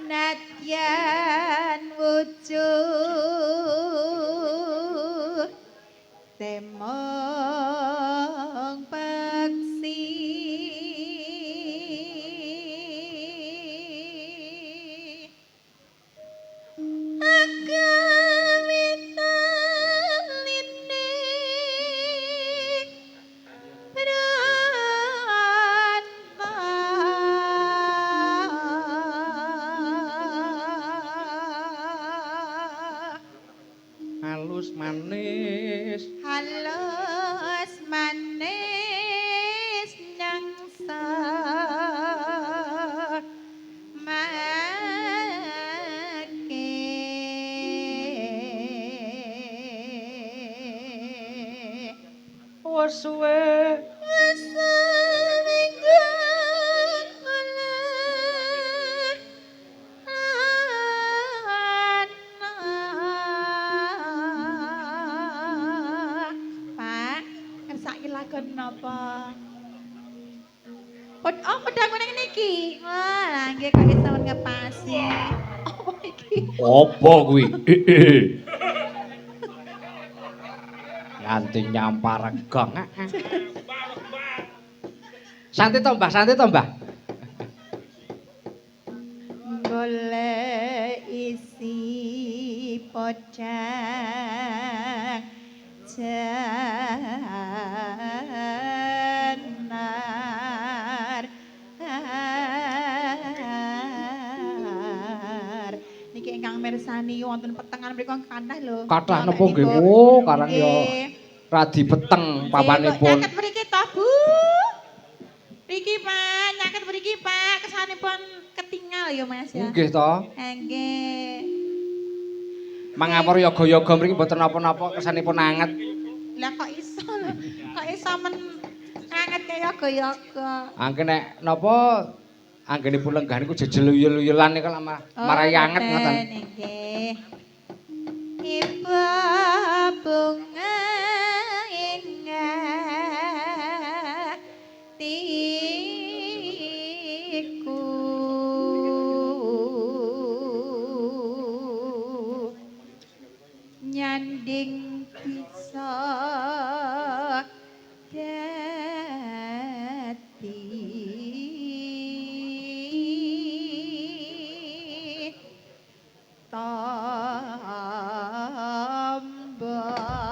Nadyan wujud temong peksi halus manis halus manis nyangsa wes suwe Pak, ngersaki lagu napa? Oh, pedang meneng niki. Wah, nggih kok iso ngepasi. Apa iki? apa kuwi nganti nyampar regong santai to Mbah Golek isi podang jenar niki ingkang mirsani wonten petengan mriku kathah lho. kathah napa nggih oh karang ya Nggih. radi peteng papanipun Nyaket mriki to, Bu. Mriki Pak, nyaket mriki Pak, kesanipun ketinggal ya Mas ya. nggih to Nggih. mangapura yoga-yoga mriki mboten napa-napa kesanipun anget Lah kok iso lho? Kok iso men anget kaya yoga-yoga. angke nek napa anggenipun lenggah niku jejel uyul-uyulan niku marai anget ngoten Nggih. Ibu bunga ingatiku nyanding bisa dadi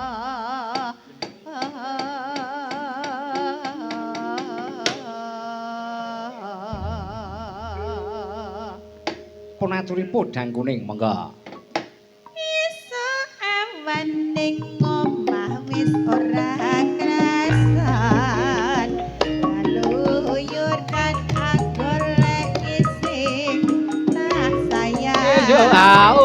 tambah pun aturi podang kuning monggo iso awan ning omah wis ora krasan kaluyur dan golek isi tak sayang yo au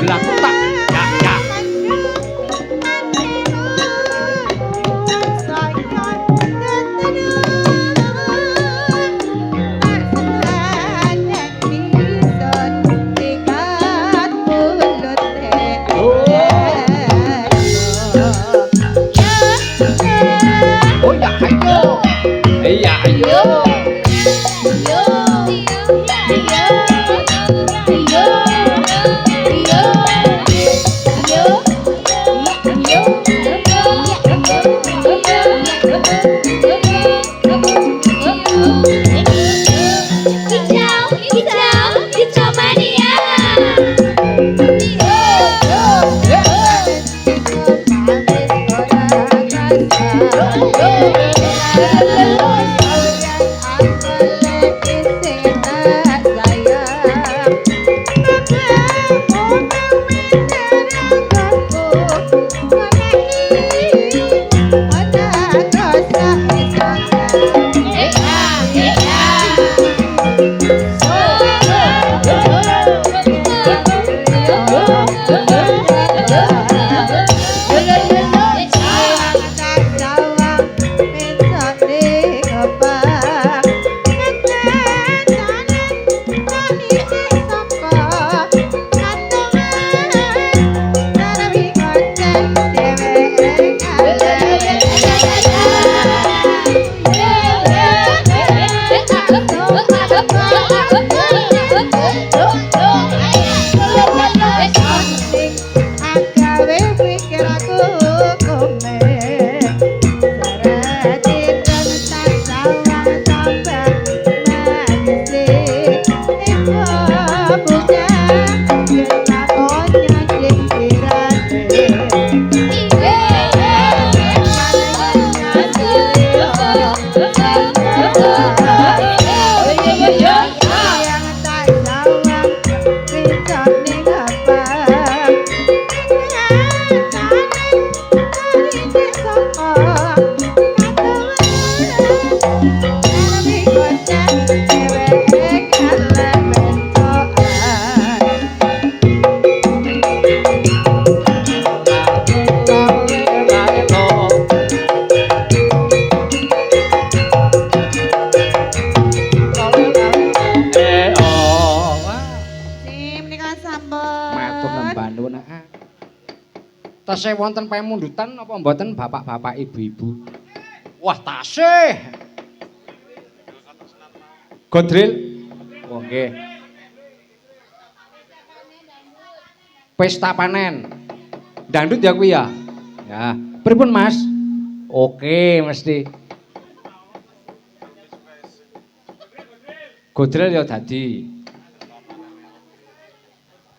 Lah kok tak ya. Oh ya ayo. Iya ayo. Kicau mania. Tasih wonten pamundutan apa mboten bapak-bapak ibu-ibu? Wah, tasih. Godril. Oh nggih. Pesta panen. Dangdut ya kuwi ya? Ya. Pripun, Mas? Oke, mesti. Godril ya dadi.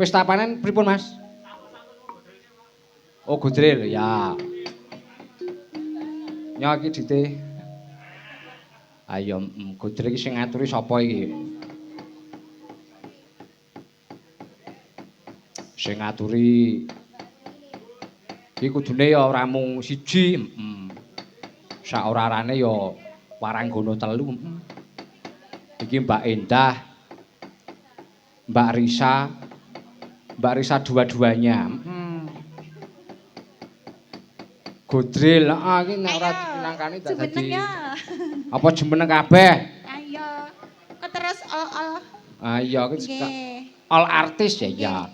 Pesta panen pripun, Mas? Oh, Godril ya. Nya iki dite. Ayo, Godril iki sing ngaturi sapa iki? Sing ngaturi iki kudune ya ora mung siji, sak ora-arane ya Waranggono 3, Iki Mbak Endah, Mbak Risa dua-duanya. Godril, iki nek ora dinangkani tak dadi. Apa jemeneng kabeh? Ayo. Kok terus ol-ol. Ah iya iki Nggih. all artis ya ya.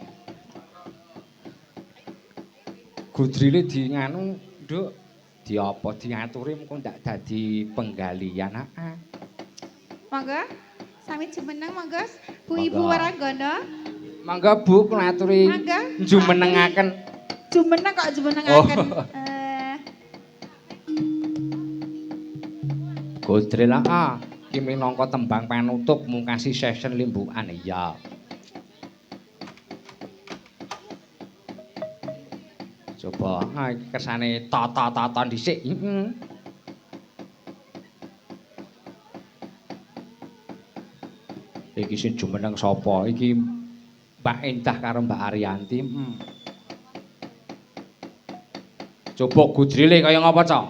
Godrile di nganu, Nduk, di apa diaturi mengko ndak dadi penggalian. Heeh. Monggo. Sami jumeneng monggo. Bu Ibu Waranggono. Mangga Bu kula aturi Mangga. jumenengaken. Jumeneng kok jumenengaken. Godril iki minangka tembang panutup mungkasi session limbukan iya. Coba iki kersane tata-tata dhisik. Iki sing jumeneng sapa? Iki Mbak Endah karo Mbak Ariyanti. Coba gudrile kaya ngapa, Cok?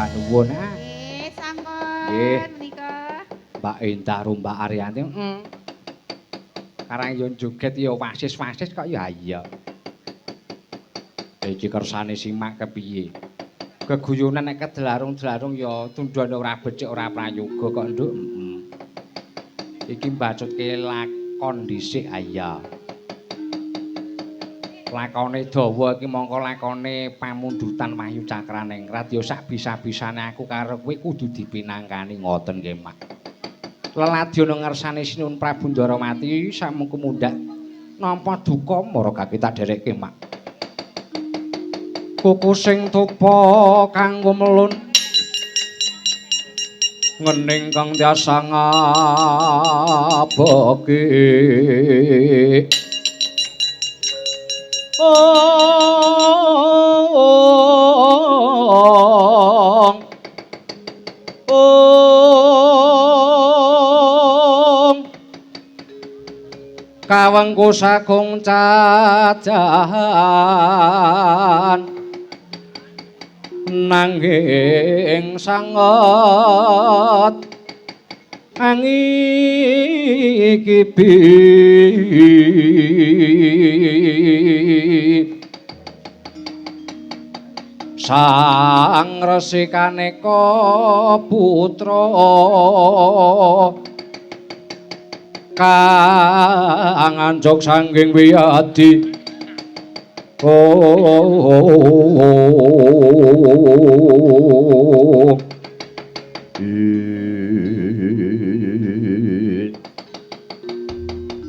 Nuwun. Nggih, sampun Nggih. menika. Mbak Endah karo Mbak Ariyanti. Karang yo joget yo wasis-wasis kok ya iya. Iki kersane simak kepiye? Geguyunan nek kedelarung-delarung ya tundhone ora becik ora prayoga kok, Nduk. Iki mbacutke lakon dhisik iya. Lakone dawa iki mongko lakone pamundutan Wahyu Cakraningrat ya sak bisa-bisane aku karo kowe kudu dipinangkani ngoten nggih, Mak. Leladya ngersane Sinuhun Prabu Ndaramati samengko mundhak nampa duka mara kakita dherekke, Mak. Kuku sing tupa kanggo melun ngening kang tiasa ngabeke kawengku sagung cacahan nanging sanget angikipi sang resikaneka putra kang anjok sangging wiyadi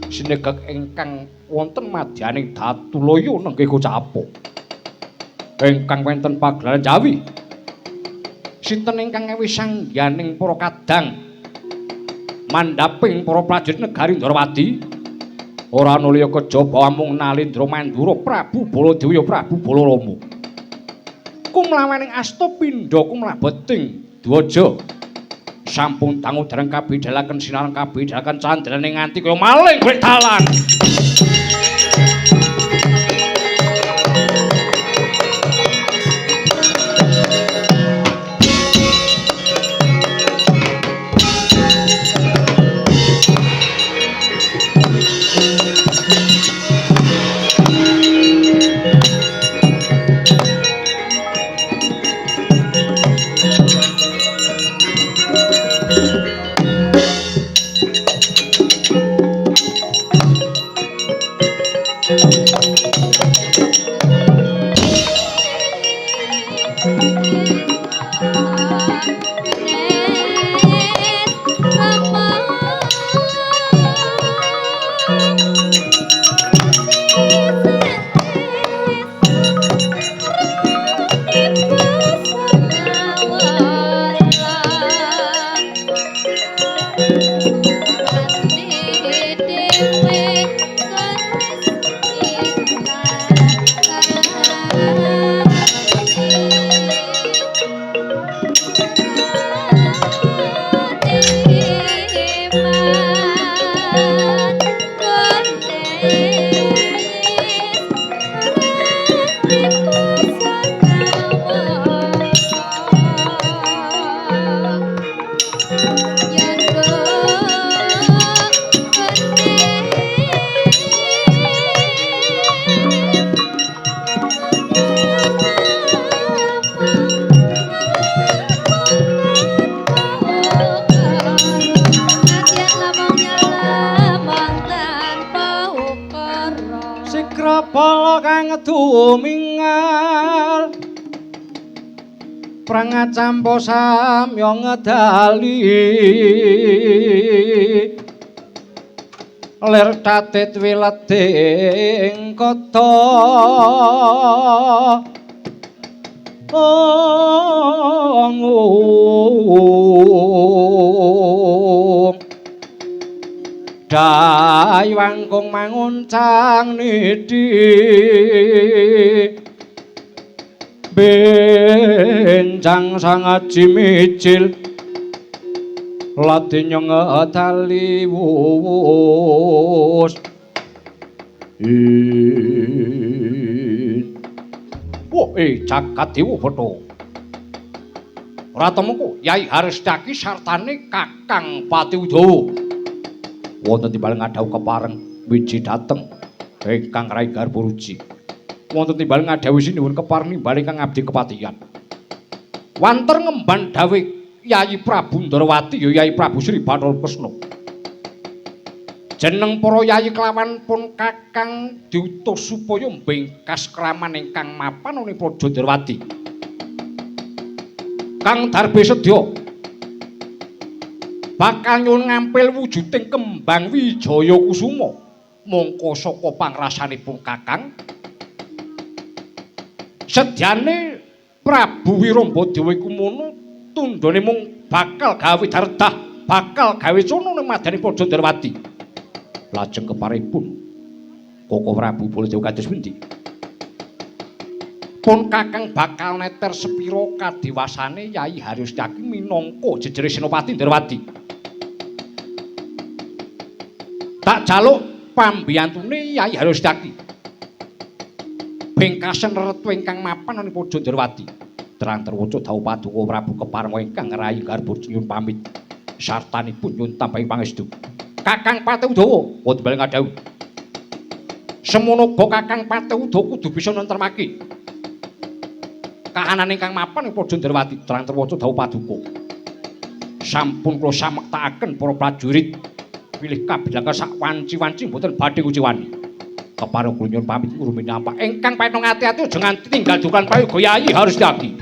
sinegek ingkang wonten madyaning Datulaya nenggih Kocapa ingkang wonten pagelaran Jawi sinten ingkang ngewisangyaning para kadang mandhaping para prajurit negari Ndrawati ora ana liya kejaba amung Nalendra Mandura Prabu Baladewa Prabu Balarama kumlawening asta pindha kumlabeting dwaja sampun tangu dereng kabidalaken sinareng kabidalaken candraning nganti kaya maling golek dalan. Dumingal prangacampa samya ngedali lir tatit wileding kota Dayangkung manguncang nidi benjang sangat jimicil latinya ngetali wus jagat dewa beto ratamuku Yai Haristaki sartane Kakang Pati Udawa wonten timbal ngadhau kepareng wiji dateng ingkang Rai Garbaruji wonten timbal ngadhawi sinuwun kepareng nimbal ingkang abdi kepatihan wanter ngemban dawuh Yayi Prabu Ndrawati ya Yayi Prabu Sri Bathara Kresna jeneng para yayi kelawan pun Kakang diutus supaya mbengkas kraman ingkang mapan ing Praja Ndrawati Kang Darbe sedya bakal nyuwun ngampil wujuding kembang Wijaya Kusuma mongko saka pangrasanipun Kakang sedyane Prabu Wirambadéwa iku mono tundhone mung bakal gawe daredah bakal gawe sono ning madyaning Praja Ndrawati lajeng keparipun Koko Prabu Baladewa kados pundi pun Kakang bakal neter sepira kadewasane Yayi Haristaki minangka jejere Senopati Ndrawati tak jaluk pambiyantune Yayi Haristaki bengkasen retu ingkang mapan ing Praja Ndrawati terang terwaca dawuh paduka Prabu Kepareng ingkang Rai Garbaruji nyuwun pamit sartanipun nyuwun tambahi pangestu Kakang Pati Udawa wonten bal ngadhawuh semono uga Kakang Pati Udawa kudu bisa nentremake kahanan ingkang mapan ing Praja Ndrawati terang terwaca dawuh paduka sampun kula samektakaken para prajurit pilih kabilaka sak wanci-wanci mboten badhe kuciwani. Kepareng kula nyuwun pamit ngurumi nampak. Ingkang paenong ati-ati aja nganti tinggal dukan prayoga Yayi harus yaki.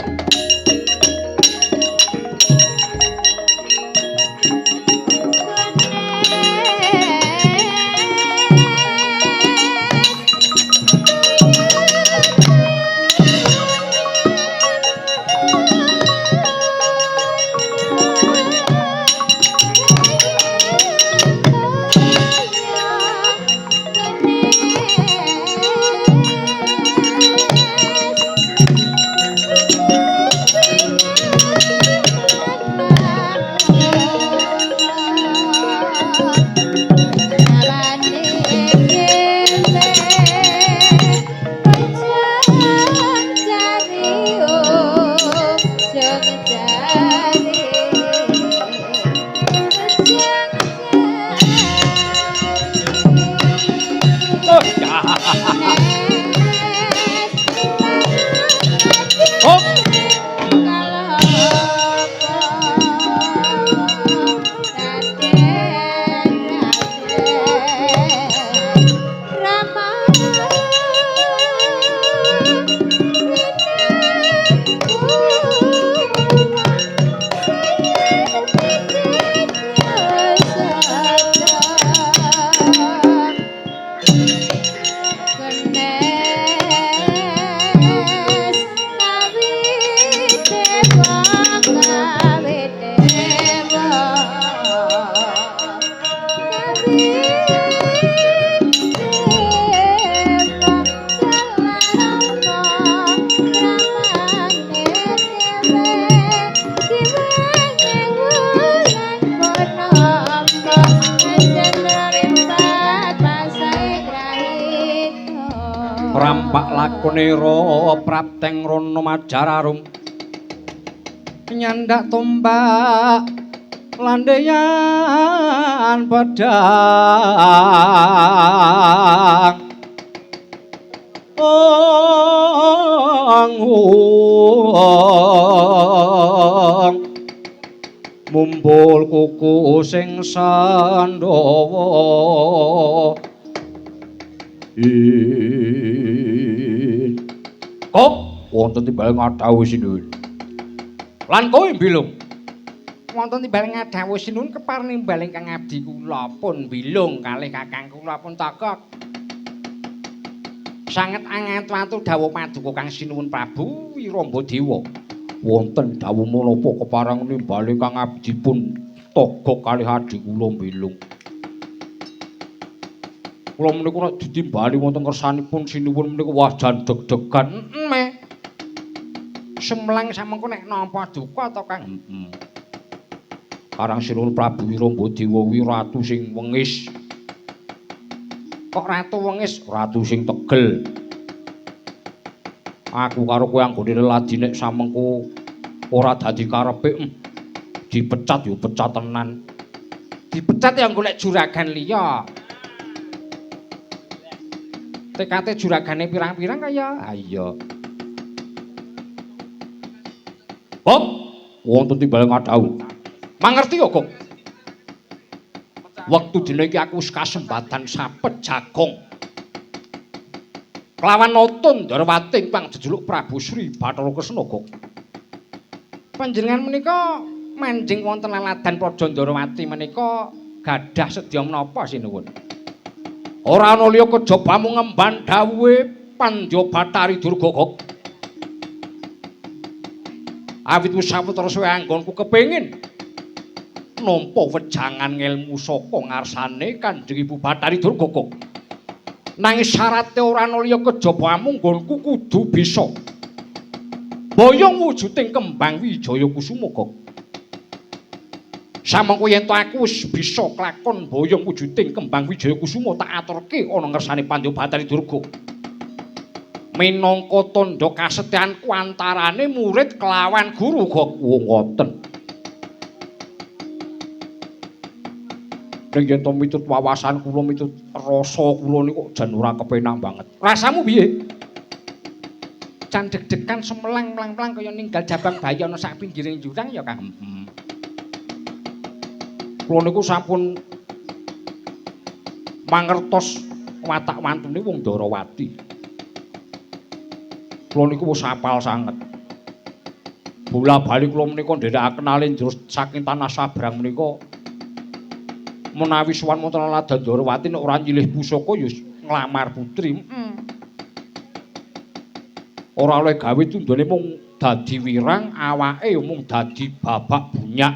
Prampak lakonira prapteng rono majararum nyandak tombak landeyan pedang mumpul kuku sing Sandawa kok wonten timbal ngadhawuh sinuwun lan kowe bilung wonten timbal ngadhawuh sinuwun kepareng nimbal ingkang abdi kula pun bilung kalih kakang kula pun takok sanget anget watu dawuh paduka kang sinuwun Prabu Wiramba-Dewa wonten dawuh menapa kepareng nimbal ingkang abdi pun togok kalih adhi kula bilung kula menika nek ditimbali wonten kersanipun sinuwun menika wah jan deg-degan meh. Semlang samengko nek nampa duka to Kang. Karang sinuwun Prabu Wiramba-Dewa wi ratu sing wengis. Kok ratu wengis, ratu sing tegel. Aku karo kowe anggone leladi nek samengko ora dadi karepe dipecat yo pecat tenan. Dipecat ya golek juragan liya. TKT juragane pirang-pirang kaya iya. Kok wonten timbal ngadhawuh. Mangerti ya, Kok? Wektu dina iki aku wis kasempatan sapet jagong. Kelawan Nata Ndarawati pang jejuluk Prabu Sri Bathara Kresna, Kok. Panjenengan menika manjing wonten laladan Praja Ndarawati menika gadah sedya menapa sinuwun? Ora ana liya kejaba mung ngemban dawuhe Pandya Bathari Durga, Kok. Awit wis sawetara suwe anggonku kepengin nampa wejangan ngelmu saka ngarsane Kanjeng Ibu Bathari Durga, Kok. Nanging syarate ora ana liya kejaba mung nggonku kudu bisa boyong wujuding kembang Wijaya Kusuma, Kok. Samangko yen to aku wis bisa klakon boyong wujuding kembang Wijaya Kusuma tak aturke ana ngersane Pandya Bathari Durga. Minangka tandha kasetyanku antarane murid kelawan guru, Kok. Ngoten. Ning yen to miturut wawasan kula miturut rasa kula niku jan ora kepenak banget. Rasamu piye? Jan deg-degan semelang plang-plang kaya ninggal jabang bayi ana sak pinggiring jurang ya, Kang. Kula niku sampun mangertos watak wantune wong Darawati. Kula niku wis apal sanget. Bola-bali kula menika ndherekaken alendra saking tanah Sabrang menika menawi sowan wonten Laladan Darawati nek ora nyilih pusaka ya nglamar putri. Ora oleh gawe tundone mung dadi wirang, awake ya mung dadi babak bunyak.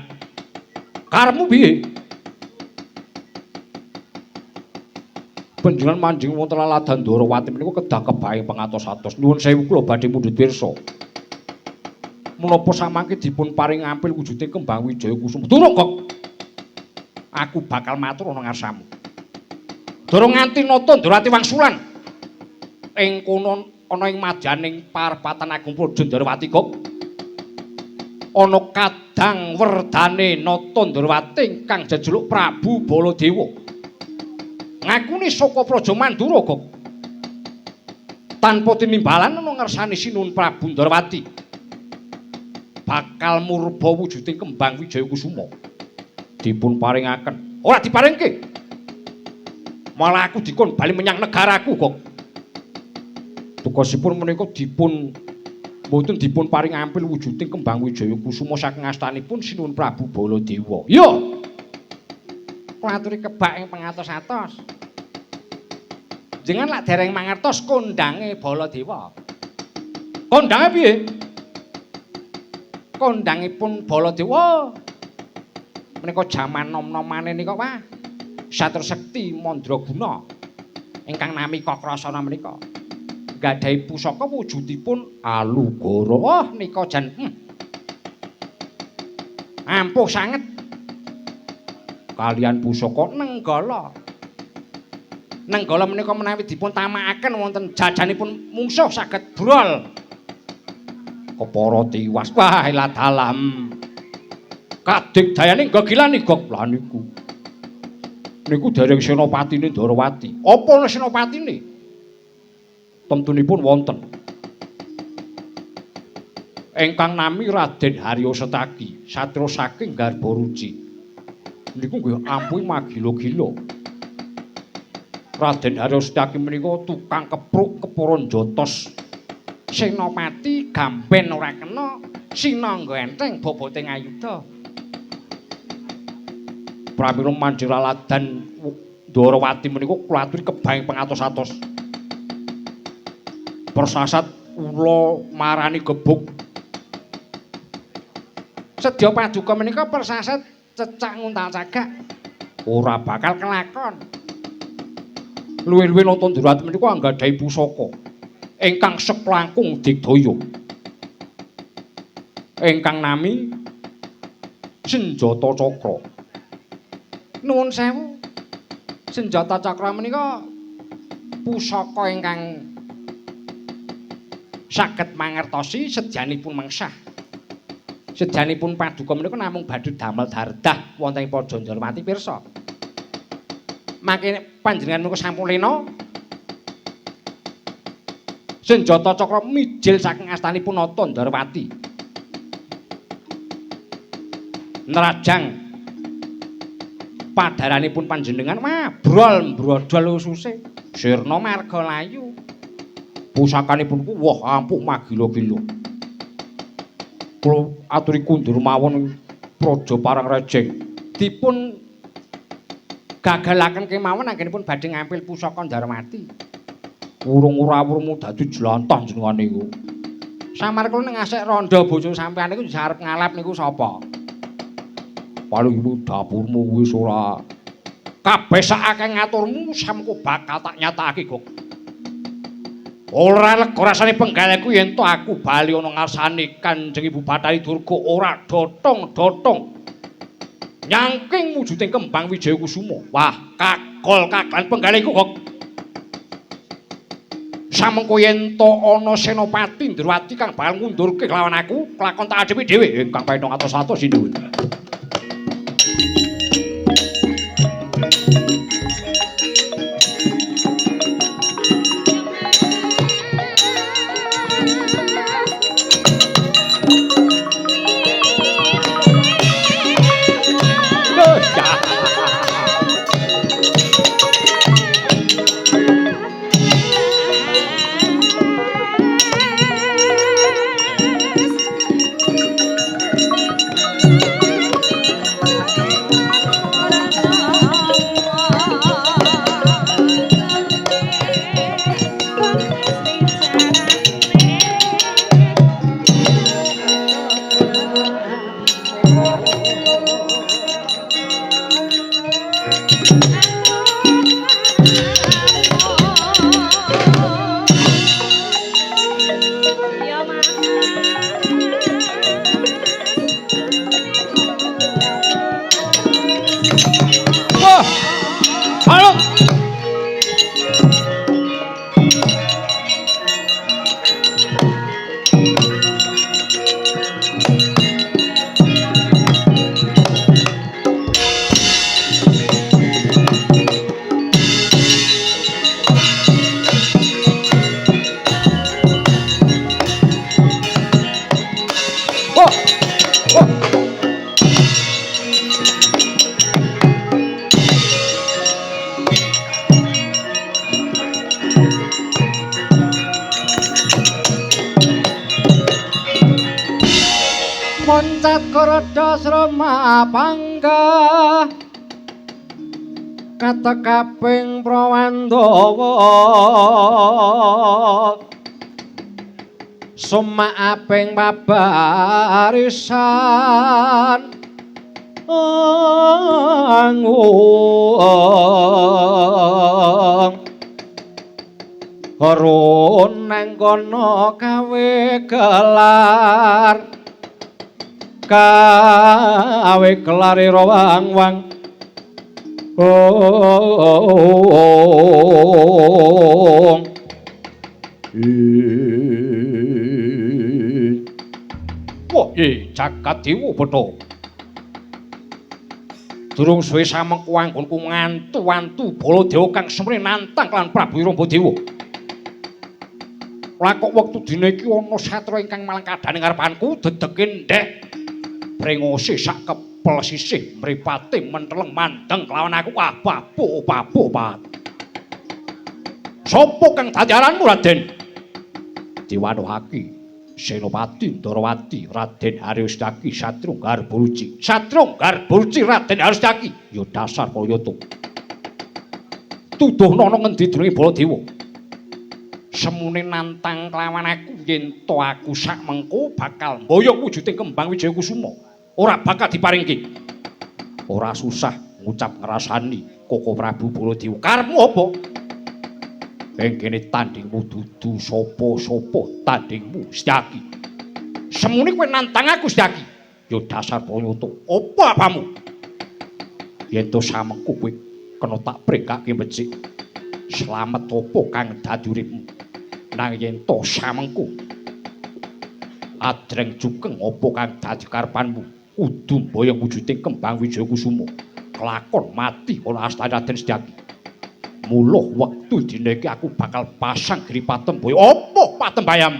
Karepmu piye? Panjenengan manjing wonten Laladan Darawati menika kedah kebahe pangatos-atos. Nuwun sewu kula badhe mundhut pirsa. Menapa samangke dipun paring ampil wujuding kembang wijaya kusuma. Durung kok. Aku bakal matur ana ngarsamu. Durung nganti nata Darawati wangsulan. Ing kono ana ing madyaning parpatan Agung Praja Darawati kok. Ana kadang werdane nata Darawati ingkang jejuluk Prabu Baladewa. Ngakune saka Praja Mandura kok. Tanpa tinimbalan ana ngersani Sinuhun Prabu Darawati. Bakal murba wujuding kembang wijaya kusuma dipun paringaken ora diparingke malah aku dikon bali menyang negaraku kok tugasipun menika dipun mboten dipun paring ampil wujuding kembang wijaya kusuma saking astanipun Sinuhun Prabu Baladewa yo kula aturi kebak ing pangatos-atos jenengan lak dereng mangertos kondange Baladewa kondange piye kondangipun Baladewa menika jaman nom-nomane nika wah Satya Sekti Mandraguna ingkang nami Kakrasana menika gadhahi pusaka wujudipun Alugara. Oh nika jan ampuh sanget kalian pusaka Nenggala. Nenggala menika menawi dipun tamakaken wonten jajanipun mungsuh saged brol kepara tiwas. Wah ila dalam kadigdayane gegilan nigok lah niku dereng senopatine Darawati apa senopatine temtunipun wonten ingkang nami Raden Haryo Setaki satra saking Garbaruci niku nggih ampun magila-gila. Raden Haryo Setaki menika tukang kepruk kepara njotos senopati gamben ora kena sinangga enteng boboting ayuda. Pramila manjing Laladan Darawati menika kula aturi kebaing pangatos-atos. Persasat ula marani gebuk. Sedya paduka menika persasat cecak nguntal cagak ora bakal kelakon. Luwih-luwih nata Darawati menika anggadhahi pusaka ingkang seklangkung digdaya ingkang nami Senjata Cakra. Nuwun sewu Senjata Cakra menika pusaka ingkang saged mangertosi sedyanipun mengsah. Sedyanipun paduka menika namung badhe damel dardah wonten ing Praja Darawati pirsa. Mangke panjenengan menika sampun lena Senjata Cakra mijil saking astanipun Nata Darawati. Nerajang padharanipun panjenengan wah brol brodol ususe sirna marga layu. Pusakanipun ku wah ampuh magila-gila. Kula aturi kundur mawon Praja Parangrejeng dipun gagalaken kemawon anggenipun badhe ngampil pusaka Darawati. Urung ora-urungmu dadi jlantah jenengan niku. Samar kula ning asik randha bojo sampean niku arep ngalap niku sapa? Paling ibu dapurmu wis ora kabeh sakake ngaturmu samku bakal tak nyatakake kok. Ora lega rasane penggaleku yen to aku bali ana ngarsane Kanjeng Ibu Bathari Durga ora dotong-dotong. Nyangking wujuding kembang wijaya kusuma. Wah, kagol kaglan penggaleku kok. Samengko yen to ana senopati Darawati kang bakal ngundurke kelawan aku, kelakon tak adepi dhewe ingkang paenong atos-atos sinuwun. Moncat korada srama pangga kata kaping prawandawa sumaaping babarisan angung Harun nang kono gawe gelar gawe kelari rawang-wang wah jagat dewa beto durung suwe samengko anggonku ngantu-antu Baladewa kang semrene nantang lan Prabu Wiramadewa lakok wektu dina iki ana satra ingkang malangkadane ngarepanku dedeke ndek brengose sak kepel sisih mripate menteleng mandeng kelawan aku papo pat. Sopo kang dadi aranmu Raden? Diwanuhaki Senopati Ndarawati Raden Haryusdaki Satrunggar Buruci. Satrunggar Buruci Raden Haryusdaki. Ya dasar Prayata. Tuduhna ana ngendi jenenge Baladewa? Semune nantang kelawan aku yen to aku sak mengko bakal mboyong wujuding kembang Wijaya Kusuma. Ora bakal diparingke. Ora susah ngucap ngrasani Koko Prabu Baladewa. Karepmu apa? Ing kene tandingmu dudu sapa-sapa tandingmu Setyaki. Semune kowe nantang aku Setyaki. Ya dasar Prayata. Apa apamu? Yen to samengko kowe kena tak brekake becik. Slamet apa kang dadi uripmu? Nang yen to samengko adreng cukeng apa kang dadi karepanmu? Kudu mboyong wujuding kembang Wijaya Kusuma. Kelakon mati ana astane Raden Setyaki. Mula wektu dina iki aku bakal pasang gripatem boyo. Apa patembayam?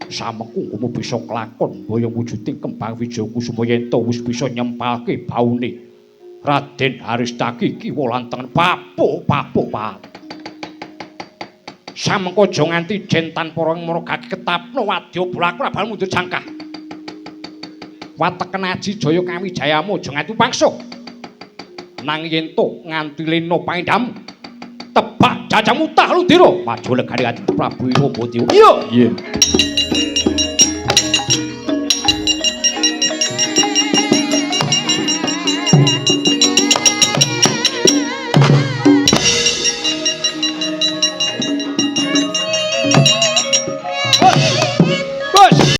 Samengko kowe bisa kelakon mboyong wujuding kembang Wijaya Kusuma yen to wis bisa nyempalke baune Raden Haryusdaki kiwa lantengen papo pat. Samengko aja nganti jen tanpa margake ketapno wadya blakra bal mundur jangkah. Wateken Aji Jaya Kamijayamu aja nganti pangsuh. Nang yen to nganti lena paindhamu. Tebak jajamu tah ludira. Maju legane Adi Prabu Wiramadewa. Iya.